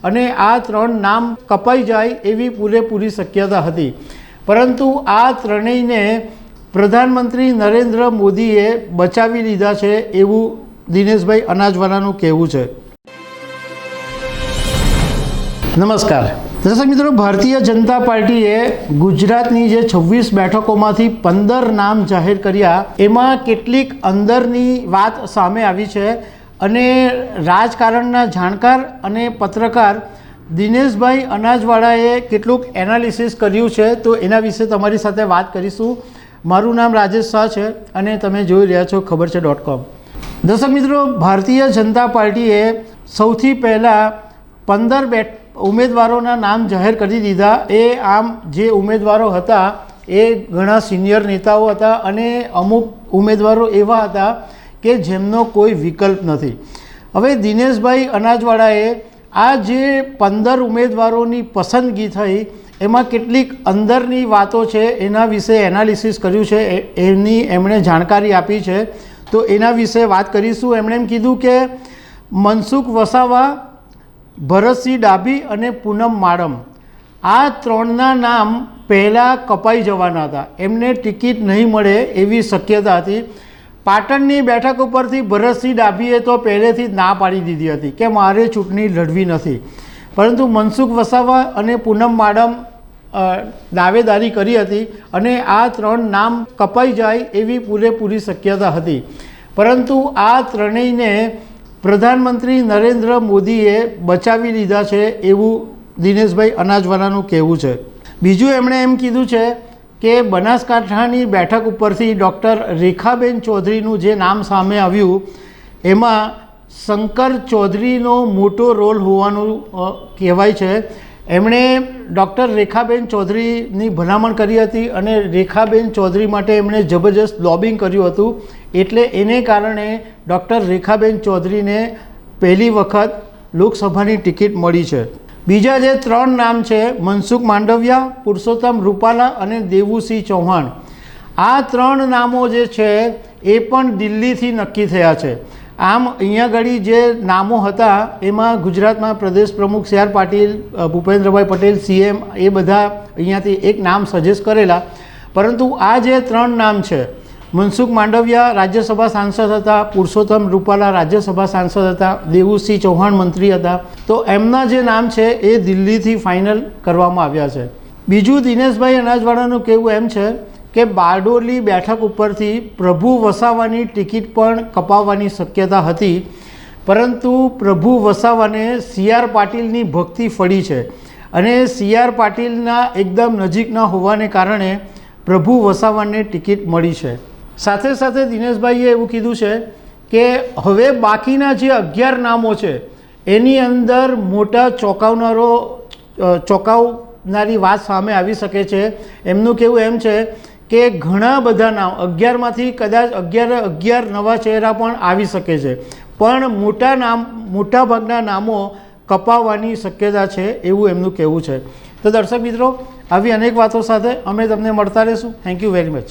અને આ 3 નામ કપાઈ જાય એવી પૂરેપૂરી શક્યતા હતી, પરંતુ આ ત્રણેયને પ્રધાનમંત્રી નરેન્દ્ર મોદીએ બચાવી લીધા છે એવું દિનેશભાઈ અનાજવાલાનું કહેવું છે। નમસ્કાર દર્શક મિત્રો, ભારતીય જનતા પાર્ટીએ ગુજરાતની જે 26 બેઠકોમાંથી 15 નામ જાહેર કર્યા, એમાં કેટલીક અંદરની વાત સામે આવી છે અને રાજકારણના જાણકાર અને પત્રકાર દિનેશભાઈ અનાજવાલાએ કેટલુંક એનાલિસિસ કર્યું છે, તો એના વિશે તમારી સાથે વાત કરીશું। મારું નામ રાજેશ શાહ છે અને તમે જોઈ રહ્યા છો ખબરછે.com। દર્શક મિત્રો, ભારતીય જનતા પાર્ટીએ સૌથી પહેલાં 15 ઉમેદવારોના નામ જાહેર કરી દીધા। એ આમ જે ઉમેદવારો હતા એ ઘણા સિનિયર નેતાઓ હતા અને અમુક ઉમેદવારો એવા હતા કે જેમનો કોઈ વિકલ્પ નથી। હવે દિનેશભાઈ અનાજવાલાએ આ જે 15 ઉમેદવારોની પસંદગી થઈ એમાં કેટલીક અંદરની વાતો છે એના વિશે એનાલિસિસ કર્યું છે, એમણે જાણકારી આપી છે, તો એના વિશે વાત કરીશું। એમણે એમ કીધું કે મનસુખ વસાવા, ભરતસિંહ ડાભી અને પૂનમ માડમ આ 3ના નામ પહેલાં કપાઈ જવાના હતા, એમને ટિકિટ નહીં મળે એવી શક્યતા હતી। પાટણની બેઠક ઉપરથી ભરતસિંહ ડાભીએ તો પહેલેથી જ ના પાડી દીધી હતી કે મારે ચૂંટણી લડવી નથી, પરંતુ મનસુખ વસાવા અને પૂનમ માડમ દાવેદારી કરી હતી અને આ 3 નામ કપાઈ જાય એવી પૂરેપૂરી શક્યતા હતી, પરંતુ આ ત્રણેયને પ્રધાનમંત્રી નરેન્દ્ર મોદીએ બચાવી લીધા છે એવું દિનેશભાઈ અનાજવાલાનું કહેવું છે। બીજું એમણે એમ કીધું છે કે બનાસકાંઠાની બેઠક ઉપરથી ડૉક્ટર રેખાબેન ચૌધરીનું જે નામ સામે આવ્યું એમાં શંકર ચૌધરીનો મોટો રોલ હોવાનું કહેવાય છે। એમણે ડૉક્ટર રેખાબેન ચૌધરીની ભલામણ કરી હતી અને રેખાબેન ચૌધરી માટે એમણે જબરજસ્ત લોબિંગ કર્યું હતું, એટલે એને કારણે ડૉક્ટર રેખાબેન ચૌધરીને પહેલી વખત લોકસભાની ટિકિટ મળી છે। બીજા જે 3 નામ છે મનસુખ માંડવિયા, પુરુષોત્તમ રૂપાલા અને દેવુસિંહ ચૌહાણ, આ 3 નામો જે છે એ પણ દિલ્હીથી નક્કી થયા છે। આમ અહીંયા આગળ જે નામો હતા એમાં ગુજરાતમાં પ્રદેશ પ્રમુખ C R Patil, Bhupendrabhai Patel CM એ બધા અહીંયાથી એક નામ સજેસ્ટ કરેલા, પરંતુ આ જે 3 નામ છે મનસુખ માંડવિયા રાજ્યસભા સાંસદ હતા, પુરુષોત્તમ રૂપાલા રાજ્યસભા સાંસદ હતા, દેવુસિંહ ચૌહાણ મંત્રી હતા, તો એમના જે નામ છે એ દિલ્હીથી ફાઇનલ કરવામાં આવ્યા છે। બીજું દિનેશભાઈ અનાજવાલાનું કહેવું એમ છે કે બારડોલી બેઠક ઉપરથી પ્રભુ વસાવાની ટિકિટ પણ કપાવવાની શક્યતા હતી, પરંતુ પ્રભુ વસાવાને સી આર પાટીલની ભક્તિ ફળી છે અને સી આર પાટીલના એકદમ નજીકના હોવાને કારણે પ્રભુ વસાવાને ટિકિટ મળી છે। સાથે સાથે દિનેશભાઈએ એવું કીધું છે કે હવે બાકીના જે 11 નામો છે એની અંદર મોટા ચોંકાવનારી વાત સામે આવી શકે છે। એમનું કહેવું એમ છે કે ઘણા બધા નામ 11માંથી કદાચ 11 નવા ચહેરા પણ આવી શકે છે, પણ મોટાભાગના નામો કપાવવાની શક્યતા છે એવું એમનું કહેવું છે। તો દર્શક મિત્રો, આવી અનેક વાતો સાથે અમે તમને મળતા રહીશું। Thank you very much.